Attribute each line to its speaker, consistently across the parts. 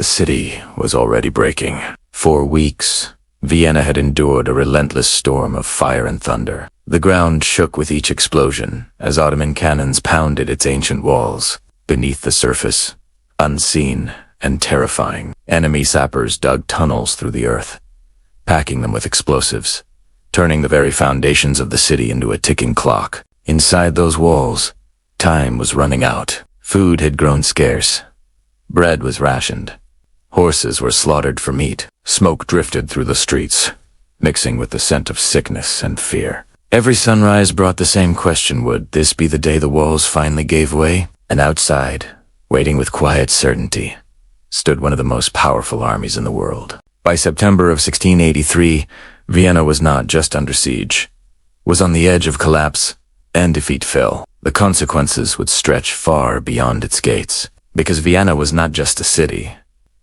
Speaker 1: The city was already breaking. For weeks, Vienna had endured a relentless storm of fire and thunder. The ground shook with each explosion as Ottoman cannons pounded its ancient walls. Beneath the surface, unseen and terrifying, enemy sappers dug tunnels through the earth, packing them with explosives, turning the very foundations of the city into a ticking clock. Inside those walls, time was running out. Food had grown scarce. Bread was rationed. Horses were slaughtered for meat. Smoke drifted through the streets, mixing with the scent of sickness and fear. Every sunrise brought the same question: would this be the day the walls finally gave way? And outside, waiting with quiet certainty, stood one of the most powerful armies in the world. By September of 1683, Vienna was not just under siege, was on the edge of collapse, and defeat fell. The consequences would stretch far beyond its gates, because Vienna was not just a city.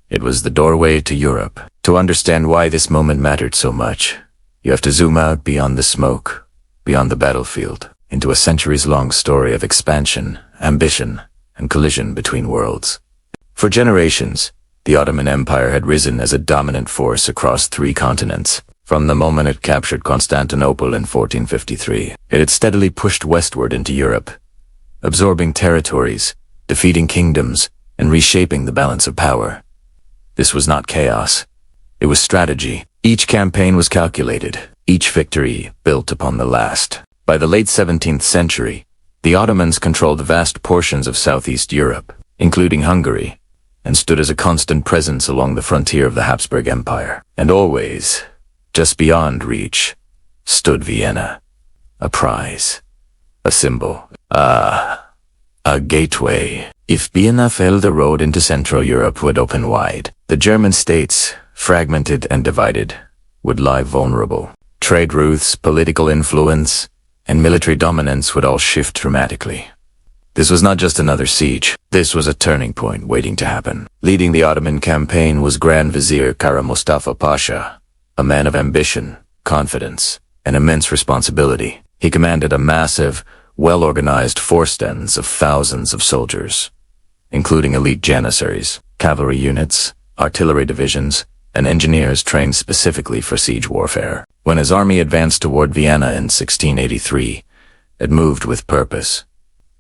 Speaker 1: It was the doorway to Europe. To understand why this moment mattered so much, you have to zoom out beyond the smoke, beyond the battlefield, into a centuries-long story of expansion, ambition, and collision between worlds. For generations, the Ottoman Empire had risen as a dominant force across 3 continents. From the moment it captured Constantinople in 1453, it had steadily pushed westward into Europe, absorbing territories, defeating kingdoms, and reshaping the balance of power. This was not chaos. It was strategy. Each campaign was calculated, each victory built upon the last. By the late 17th century, the Ottomans controlled vast portions of Southeast Europe, including Hungary, and stood as a constant presence along the frontier of the Habsburg Empire. And always, just beyond reach, stood Vienna, a prize, a symbol, a gateway. If Vienna fell, the road into Central Europe would open wide. The German states, fragmented and divided, would lie vulnerable. Trade routes, political influence, and military dominance would all shift dramatically. This was not just another siege. This was a turning point waiting to happen. Leading the Ottoman campaign was Grand Vizier Kara Mustafa Pasha, a man of ambition, confidence, and immense responsibility. He commanded a massive, well-organized force-tens of thousands of soldiers, including elite janissaries, cavalry units, artillery divisions, and engineers trained specifically for siege warfare. When his army advanced toward Vienna in 1683, it moved with purpose.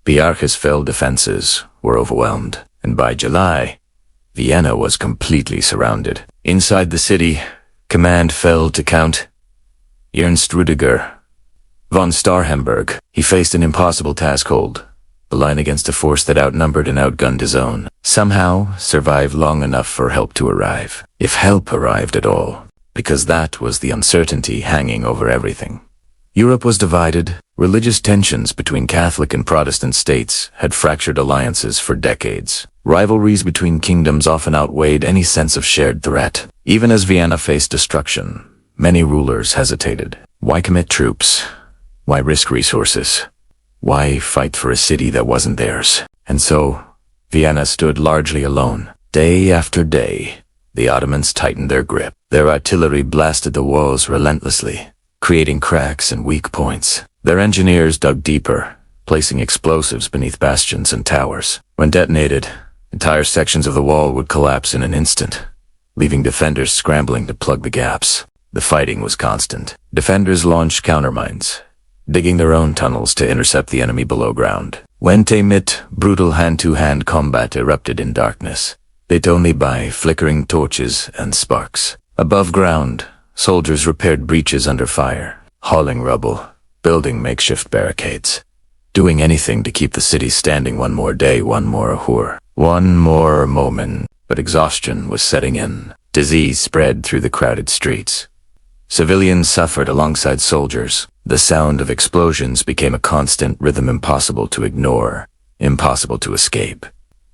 Speaker 1: The Archesfeld defenses were overwhelmed, and by July, Vienna was completely surrounded. Inside the city, command fell to Count Ernst Rüdiger von Starhemberg. He faced an impossible task: hold the line against a force that outnumbered and outgunned his own. Somehow survive long enough for help to arrive, if help arrived at all, because that was the uncertainty hanging over everything. Europe was divided. Religious tensions between Catholic and Protestant states had fractured alliances for decades. Rivalries between kingdoms often outweighed any sense of shared threat. Even as Vienna faced destruction, many rulers hesitated. Why commit troops? Why risk resources? Why fight for a city that wasn't theirs? And so, Vienna stood largely alone. Day after day, the Ottomans tightened their grip. Their artillery blasted the walls relentlessly, creating cracks and weak points. Their engineers dug deeper, placing explosives beneath bastions and towers. When detonated, entire sections of the wall would collapse in an instant, leaving defenders scrambling to plug the gaps. The fighting was constant. Defenders launched countermines, digging their own tunnels to intercept the enemy below ground. When mit, brutal hand-to-hand combat erupted in darkness, lit only by flickering torches and sparks. Above ground, soldiers repaired breaches under fire, hauling rubble, building makeshift barricades, doing anything to keep the city standing one more day, one more hour, one more moment. But exhaustion was setting in. Disease spread through the crowded streets. Civilians suffered alongside soldiers. The sound of explosions became a constant rhythm, impossible to ignore, impossible to escape.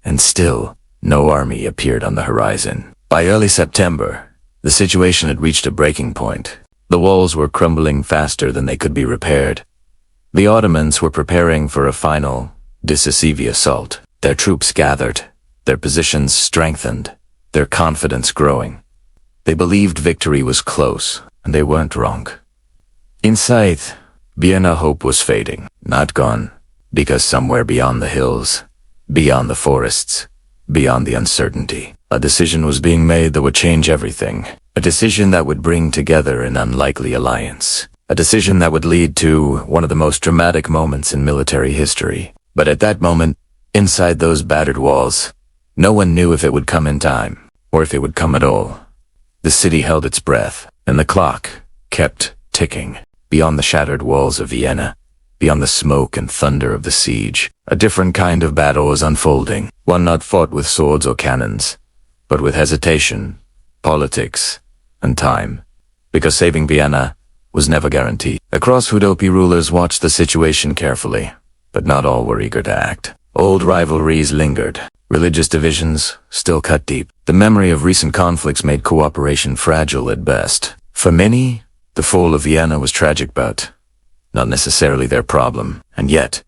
Speaker 1: And still, no army appeared on the horizon. By early September, the situation had reached a breaking point. The walls were crumbling faster than they could be repaired. The Ottomans were preparing for a final, decisive assault. Their troops gathered, their positions strengthened, their confidence growing. They believed victory was close, and they weren't wrong. In sight, Vienna hope was fading, not gone, because somewhere beyond the hills, beyond the forests, beyond the uncertainty, A decision was being made that would change everything. A decision that would bring together an unlikely alliance. A decision that would lead to one of the most dramatic moments in military history. But at that moment, inside those battered walls, no one knew if it would come in time, or if it would come at all. The city held its breath, and the clock kept ticking. Beyond the shattered walls of Vienna, beyond the smoke and thunder of the siege, a different kind of battle was unfolding. One not fought with swords or cannons, but with hesitation, politics, and time. Because saving Vienna was never guaranteed. Across Hudopi, rulers watched the situation carefully, but not all were eager to act. Old rivalries lingered. Religious divisions still cut deep. The memory of recent conflicts made cooperation fragile at best. For many, the fall of Vienna was tragic, but not necessarily their problem. And yet,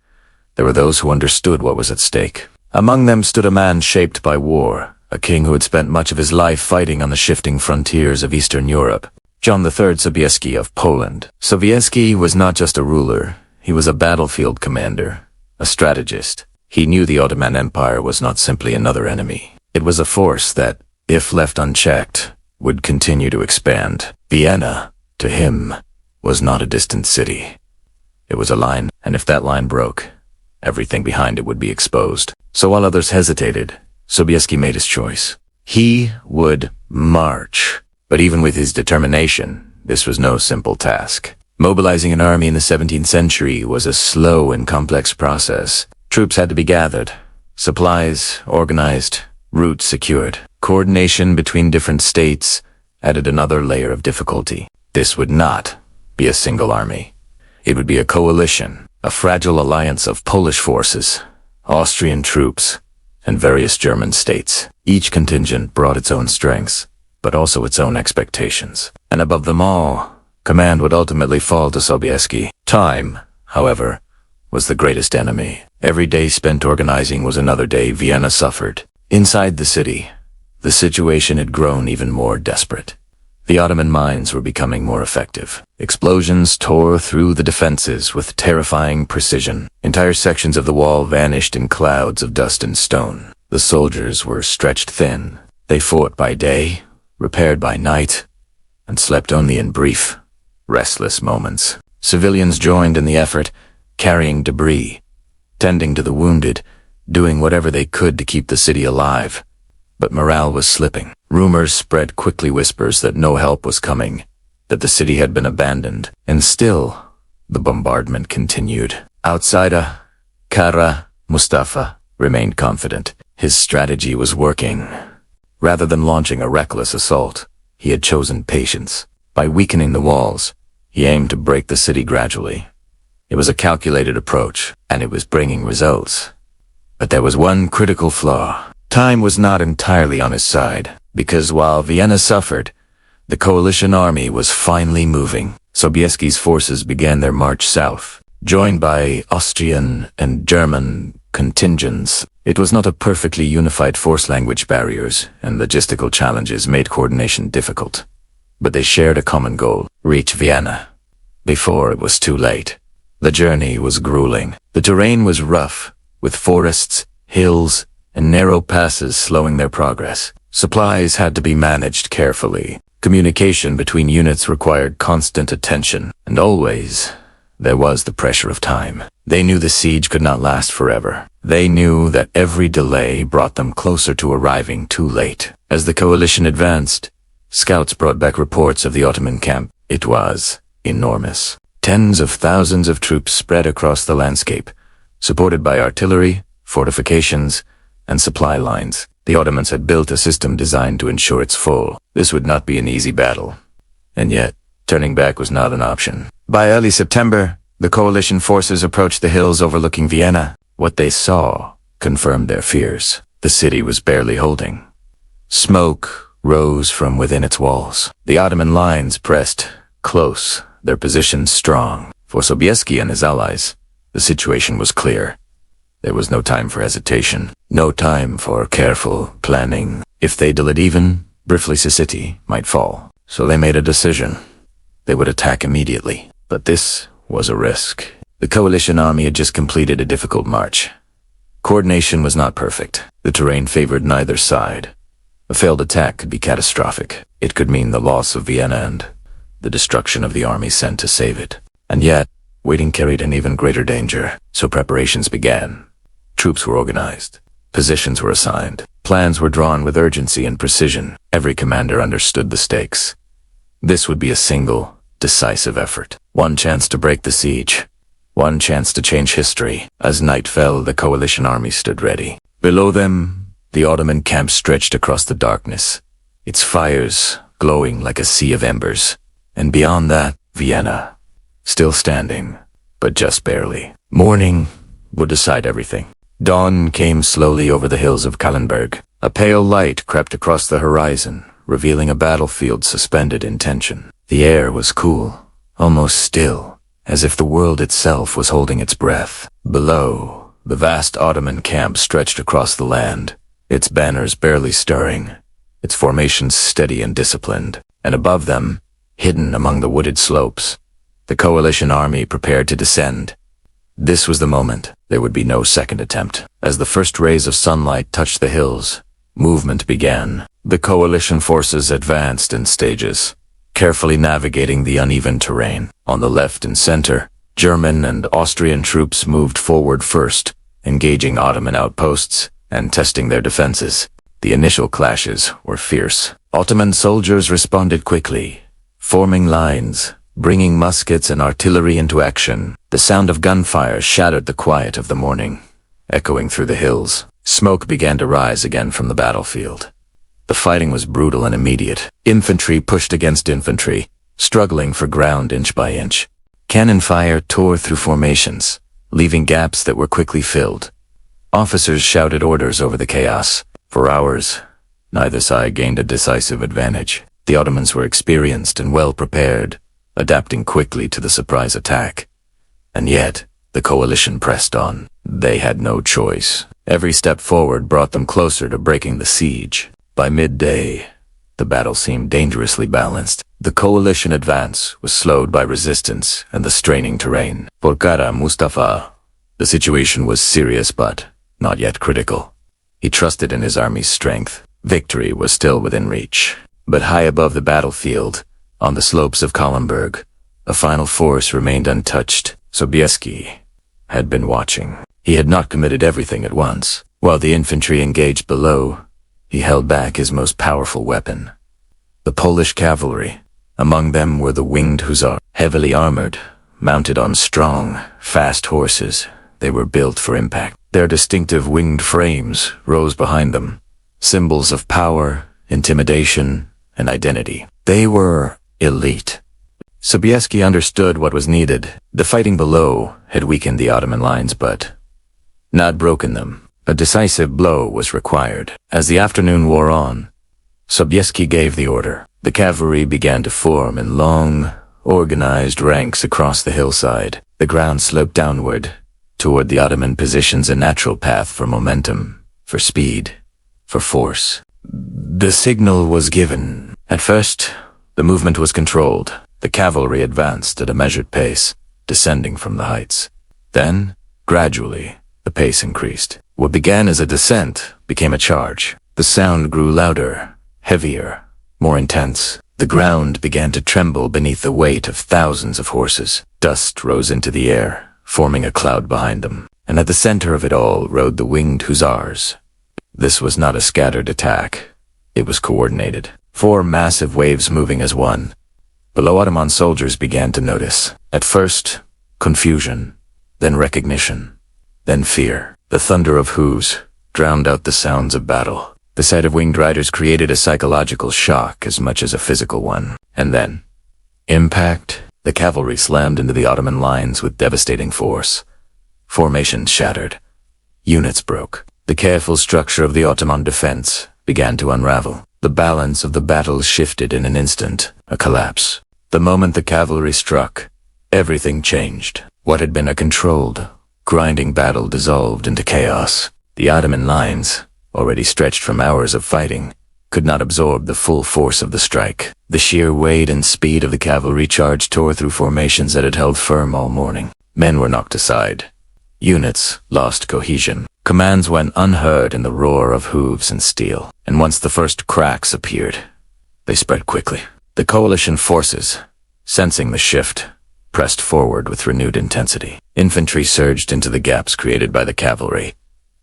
Speaker 1: there were those who understood what was at stake. Among them stood a man shaped by war, a king who had spent much of his life fighting on the shifting frontiers of Eastern Europe. John III Sobieski of Poland. Sobieski was not just a ruler, he was a battlefield commander, a strategist. He knew the Ottoman Empire was not simply another enemy. It was a force that, if left unchecked, would continue to expand. Vienna, to him, was not a distant city. It was a line, and if that line broke, everything behind it would be exposed. So while others hesitated, Sobieski made his choice. He would march. But even with his determination, this was no simple task. Mobilizing an army in the 17th century was a slow and complex process. Troops had to be gathered, supplies organized, routes secured. Coordination between different states added another layer of difficulty. This would not be a single army. It would be a coalition, a fragile alliance of Polish forces, Austrian troops, and various German states. Each contingent brought its own strengths, but also its own expectations. And above them all, command would ultimately fall to Sobieski. Time, however, was the greatest enemy. Every day spent organizing was another day Vienna suffered. Inside the city, the situation had grown even more desperate. The Ottoman mines were becoming more effective. Explosions tore through the defenses with terrifying precision. Entire sections of the wall vanished in clouds of dust and stone. The soldiers were stretched thin. They fought by day, repaired by night, and slept only in brief, restless moments. Civilians joined in the effort, carrying debris, tending to the wounded, doing whatever they could to keep the city alive. But morale was slipping. Rumors spread quickly, whispers that no help was coming, that the city had been abandoned. And still, the bombardment continued. Outsider, Kara Mustafa, remained confident. His strategy was working. Rather than launching a reckless assault, he had chosen patience. By weakening the walls, he aimed to break the city gradually. It was a calculated approach, and it was bringing results. But there was one critical flaw. Time was not entirely on his side, because while Vienna suffered, the coalition army was finally moving. Sobieski's forces began their march south, joined by Austrian and German contingents. It was not a perfectly unified force. Language barriers and logistical challenges made coordination difficult. But they shared a common goal: reach Vienna before it was too late. The journey was grueling. The terrain was rough, with forests, hills, and narrow passes slowing their progress. Supplies had to be managed carefully. Communication between units required constant attention, and always there was the pressure of time. They knew the siege could not last forever. They knew that every delay brought them closer to arriving too late. As the coalition advanced, scouts brought back reports of the Ottoman camp. It was enormous. Tens of thousands of troops spread across the landscape, supported by artillery, fortifications, and supply lines. The Ottomans had built a system designed to ensure its fall. This would not be an easy battle. And yet, turning back was not an option. By early September, the coalition forces approached the hills overlooking Vienna. What they saw confirmed their fears. The city was barely holding. Smoke rose from within its walls. The Ottoman lines pressed close, their positions strong. For Sobieski and his allies, the situation was clear. There was no time for hesitation, no time for careful planning. If they delayed even, briefly the city might fall. So they made a decision. They would attack immediately. But this was a risk. The coalition army had just completed a difficult march. Coordination was not perfect. The terrain favored neither side. A failed attack could be catastrophic. It could mean the loss of Vienna and the destruction of the army sent to save it. And yet, waiting carried an even greater danger, so preparations began. Troops were organized. Positions were assigned. Plans were drawn with urgency and precision. Every commander understood the stakes. This would be a single, decisive effort. One chance to break the siege. One chance to change history. As night fell, the coalition army stood ready. Below them, the Ottoman camp stretched across the darkness, its fires glowing like a sea of embers. And beyond that, Vienna, still standing, but just barely. Morning would decide everything. Dawn came slowly over the hills of Kallenberg. A pale light crept across the horizon, revealing a battlefield suspended in tension. The air was cool, almost still, as if the world itself was holding its breath. Below, the vast Ottoman camp stretched across the land, its banners barely stirring, its formations steady and disciplined. And above them, hidden among the wooded slopes, the coalition army prepared to descend. This was the moment. There would be no second attempt. As the first rays of sunlight touched the hills, movement began. The coalition forces advanced in stages, carefully navigating the uneven terrain. On the left and center, German and Austrian troops moved forward first, engaging Ottoman outposts and testing their defenses. The initial clashes were fierce. Ottoman soldiers responded quickly, forming lines, bringing muskets and artillery into action. The sound of gunfire shattered the quiet of the morning, echoing through the hills. Smoke began to rise again from the battlefield. The fighting was brutal and immediate. Infantry pushed against infantry, struggling for ground inch by inch. Cannon fire tore through formations, leaving gaps that were quickly filled. Officers shouted orders over the chaos. For hours, neither side gained a decisive advantage. The Ottomans were experienced and well prepared, adapting quickly to the surprise attack. And yet, the coalition pressed on. They had no choice. Every step forward brought them closer to breaking the siege. By midday, the battle seemed dangerously balanced. The coalition advance was slowed by resistance and the straining terrain. For Kara Mustafa, the situation was serious but not yet critical. He trusted in his army's strength. Victory was still within reach. But high above the battlefield, on the slopes of Kallenberg, a final force remained untouched. Sobieski had been watching. He had not committed everything at once. While the infantry engaged below, he held back his most powerful weapon, the Polish cavalry. Among them were the winged Hussars, heavily armored, mounted on strong, fast horses. They were built for impact. Their distinctive winged frames rose behind them, symbols of power, intimidation, and identity. They were elite. Sobieski understood what was needed. The fighting below had weakened the Ottoman lines, but not broken them. A decisive blow was required. As the afternoon wore on, Sobieski gave the order. The cavalry began to form in long, organized ranks across the hillside. The ground sloped downward, toward the Ottoman positions, a natural path for momentum, for speed, for force. The signal was given. At first, the movement was controlled. The cavalry advanced at a measured pace, descending from the heights. Then, gradually, the pace increased. What began as a descent became a charge. The sound grew louder, heavier, more intense. The ground began to tremble beneath the weight of thousands of horses. Dust rose into the air, forming a cloud behind them. And at the center of it all rode the winged Hussars. This was not a scattered attack. It was coordinated. 4 massive waves moving as one. Below, Ottoman soldiers began to notice. At first, confusion, then recognition, then fear. The thunder of hooves drowned out the sounds of battle. The sight of winged riders created a psychological shock as much as a physical one. And then, impact. The cavalry slammed into the Ottoman lines with devastating force. Formations shattered. Units broke. The careful structure of the Ottoman defense began to unravel. The balance of the battle shifted in an instant. A collapse. The moment the cavalry struck, everything changed. What had been a controlled, grinding battle dissolved into chaos. The Ottoman lines, already stretched from hours of fighting, could not absorb the full force of the strike. The sheer weight and speed of the cavalry charge tore through formations that had held firm all morning. Men were knocked aside. Units lost cohesion. Commands went unheard in the roar of hooves and steel, and once the first cracks appeared, they spread quickly. The coalition forces, sensing the shift, pressed forward with renewed intensity. Infantry surged into the gaps created by the cavalry,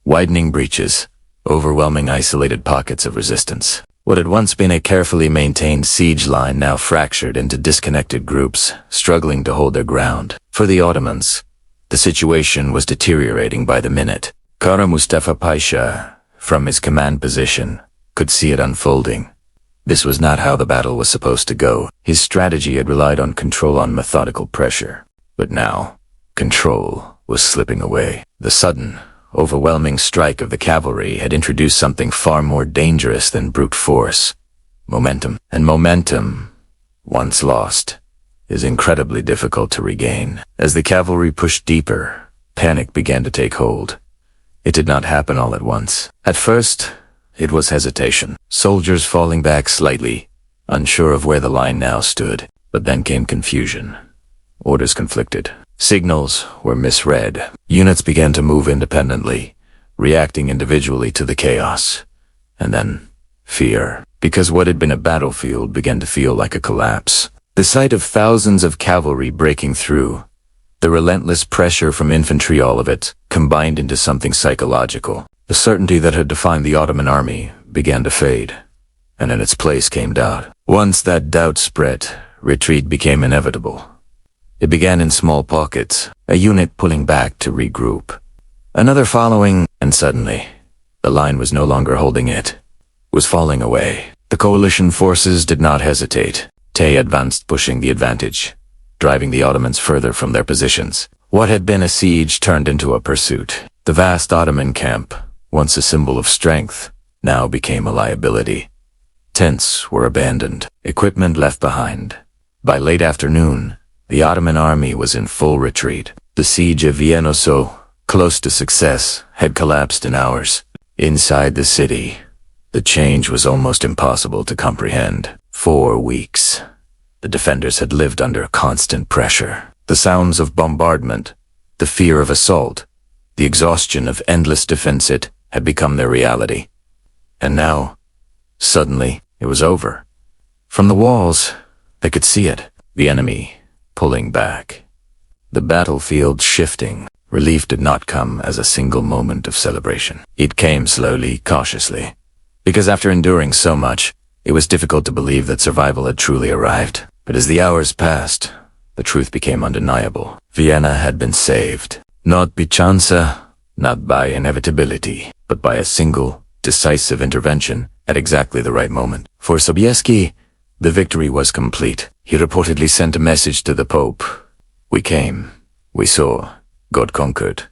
Speaker 1: widening breaches, overwhelming isolated pockets of resistance. What had once been a carefully maintained siege line now fractured into disconnected groups, struggling to hold their ground. For the Ottomans, the situation was deteriorating by the minute. Kara Mustafa Pasha, from his command position, could see it unfolding. This was not how the battle was supposed to go. His strategy had relied on control, on methodical pressure. But now, control was slipping away. The sudden, overwhelming strike of the cavalry had introduced something far more dangerous than brute force: momentum. And momentum, once lost, is incredibly difficult to regain. As the cavalry pushed deeper, panic began to take hold. It did not happen all at once. At first, it was hesitation, soldiers falling back slightly, unsure of where the line now stood. But then came confusion. Orders conflicted. Signals were misread. Units began to move independently, reacting individually to the chaos. And then, fear. Because what had been a battlefield began to feel like a collapse. The sight of thousands of cavalry breaking through, the relentless pressure from infantry, all of it, combined into something psychological. The certainty that had defined the Ottoman army began to fade, and in its place came doubt. Once that doubt spread, retreat became inevitable. It began in small pockets, a unit pulling back to regroup, another following, and suddenly, the line was no longer holding it, was falling away. The coalition forces did not hesitate. Tay advanced, pushing the advantage, driving the Ottomans further from their positions. What had been a siege turned into a pursuit. The vast Ottoman camp, once a symbol of strength, now became a liability. Tents were abandoned, equipment left behind. By late afternoon, the Ottoman army was in full retreat. The siege of Vienna, so close to success, had collapsed in hours. Inside the city, the change was almost impossible to comprehend. 4 weeks. The defenders had lived under constant pressure. The sounds of bombardment, the fear of assault, the exhaustion of endless defense had become their reality. And now, suddenly, it was over. From the walls, they could see it. The enemy pulling back. The battlefield shifting. Relief did not come as a single moment of celebration. It came slowly, cautiously. Because after enduring so much, it was difficult to believe that survival had truly arrived. But as the hours passed, the truth became undeniable. Vienna had been saved. Not by chance, not by inevitability, but by a single, decisive intervention at exactly the right moment. For Sobieski, the victory was complete. He reportedly sent a message to the Pope. We came. We saw. God conquered.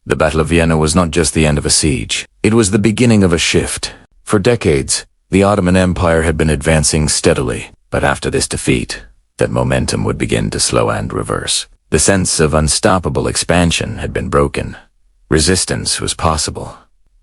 Speaker 1: The Battle of Vienna was not just the end of a siege. It was the beginning of a shift. For decades, the Ottoman Empire had been advancing steadily, but after this defeat, that momentum would begin to slow and reverse. The sense of unstoppable expansion had been broken. Resistance was possible.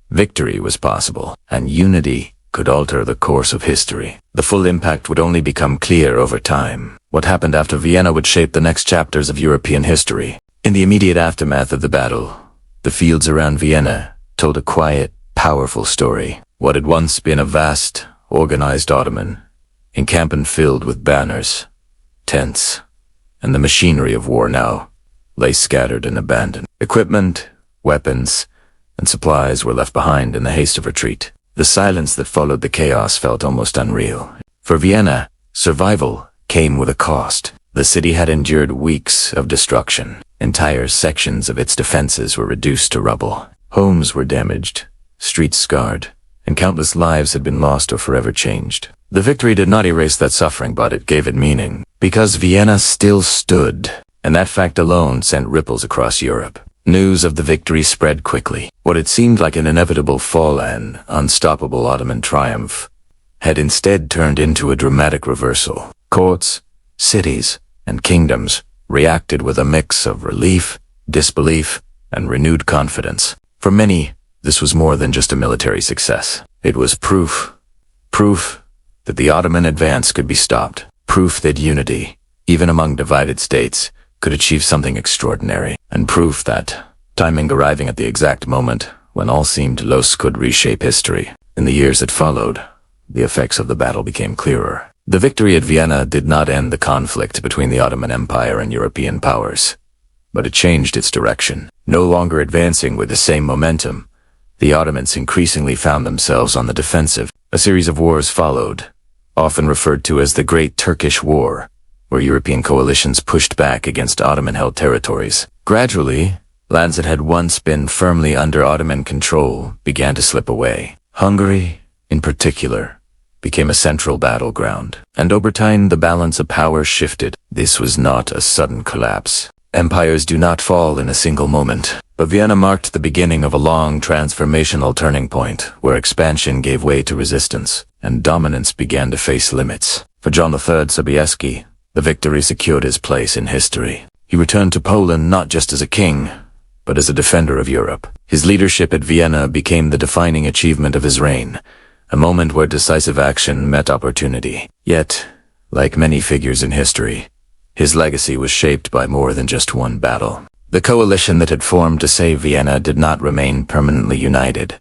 Speaker 1: Victory was possible, and unity could alter the course of history. The full impact would only become clear over time. What happened after Vienna would shape the next chapters of European history. In the immediate aftermath of the battle, the fields around Vienna told a quiet, powerful story. What had once been a vast, organized Ottoman encampment filled with banners, tents, and the machinery of war now lay scattered and abandoned. Equipment, weapons, and supplies were left behind in the haste of retreat. The silence that followed the chaos felt almost unreal. For Vienna, survival came with a cost. The city had endured weeks of destruction. Entire sections of its defenses were reduced to rubble. Homes were damaged, streets scarred, and countless lives had been lost or forever changed. The victory did not erase that suffering, but it gave it meaning. Because Vienna still stood, and that fact alone sent ripples across Europe. News of the victory spread quickly. What had seemed like an inevitable fall and unstoppable Ottoman triumph had instead turned into a dramatic reversal. Courts, cities, and kingdoms reacted with a mix of relief, disbelief, and renewed confidence. For many, this was more than just a military success. It was proof that the Ottoman advance could be stopped. Proof that unity, even among divided states, could achieve something extraordinary. And proof that, timing arriving at the exact moment, when all seemed lost, could reshape history. In the years that followed, the effects of the battle became clearer. The victory at Vienna did not end the conflict between the Ottoman Empire and European powers, but it changed its direction. No longer advancing with the same momentum, the Ottomans increasingly found themselves on the defensive. A series of wars followed, often referred to as the Great Turkish War, where European coalitions pushed back against Ottoman-held territories. Gradually, lands that had once been firmly under Ottoman control began to slip away. Hungary, in particular, became a central battleground, and over time the balance of power shifted. This was not a sudden collapse. Empires do not fall in a single moment, but Vienna marked the beginning of a long transformational turning point, where expansion gave way to resistance, and dominance began to face limits. For John III Sobieski, the victory secured his place in history. He returned to Poland not just as a king, but as a defender of Europe. His leadership at Vienna became the defining achievement of his reign, a moment where decisive action met opportunity. Yet, like many figures in history, his legacy was shaped by more than just one battle. The coalition that had formed to save Vienna did not remain permanently united.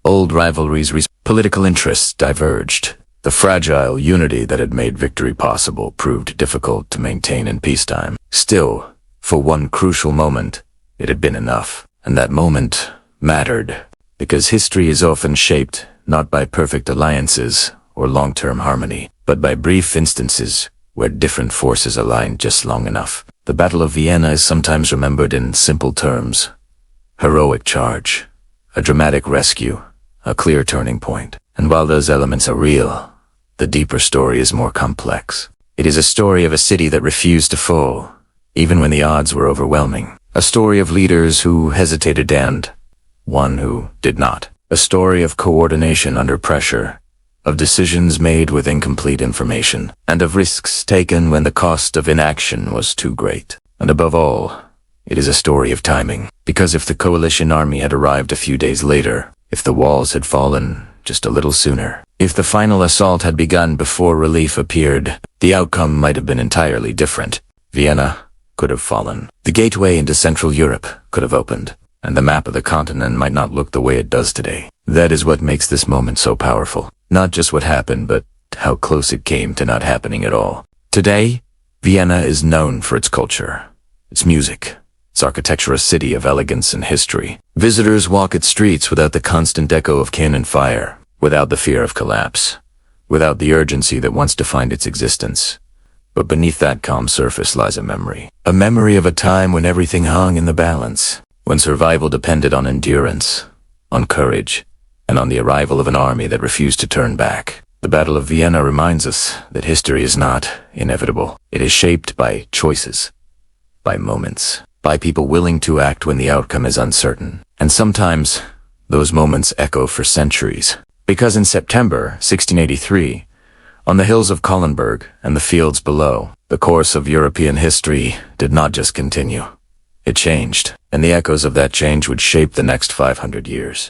Speaker 1: Old rivalries, political interests diverged. The fragile unity that had made victory possible proved difficult to maintain in peacetime. Still, for one crucial moment, it had been enough. And that moment mattered, because history is often shaped not by perfect alliances or long-term harmony, but by brief instances where different forces aligned just long enough. The Battle of Vienna is sometimes remembered in simple terms: heroic charge, a dramatic rescue, a clear turning point. And while those elements are real, the deeper story is more complex. It is a story of a city that refused to fall, even when the odds were overwhelming. A story of leaders who hesitated and one who did not. A story of coordination under pressure, of decisions made with incomplete information, and of risks taken when the cost of inaction was too great. And above all, it is a story of timing. Because if the coalition army had arrived a few days later, if the walls had fallen just a little sooner, if the final assault had begun before relief appeared, the outcome might have been entirely different. Vienna could have fallen. The gateway into Central Europe could have opened, and the map of the continent might not look the way it does today. That is what makes this moment so powerful. Not just what happened, but how close it came to not happening at all. Today, Vienna is known for its culture, its music, its architecture, a city of elegance and history. Visitors walk its streets without the constant echo of cannon fire, without the fear of collapse, without the urgency that once defined its existence. But beneath that calm surface lies a memory of a time when everything hung in the balance, when survival depended on endurance, on courage, and on the arrival of an army that refused to turn back. The Battle of Vienna reminds us that history is not inevitable. It is shaped by choices, by moments, by people willing to act when the outcome is uncertain. And sometimes, those moments echo for centuries. Because in September 1683, on the hills of Kahlenberg and the fields below, the course of European history did not just continue. It changed, and the echoes of that change would shape the next 500 years.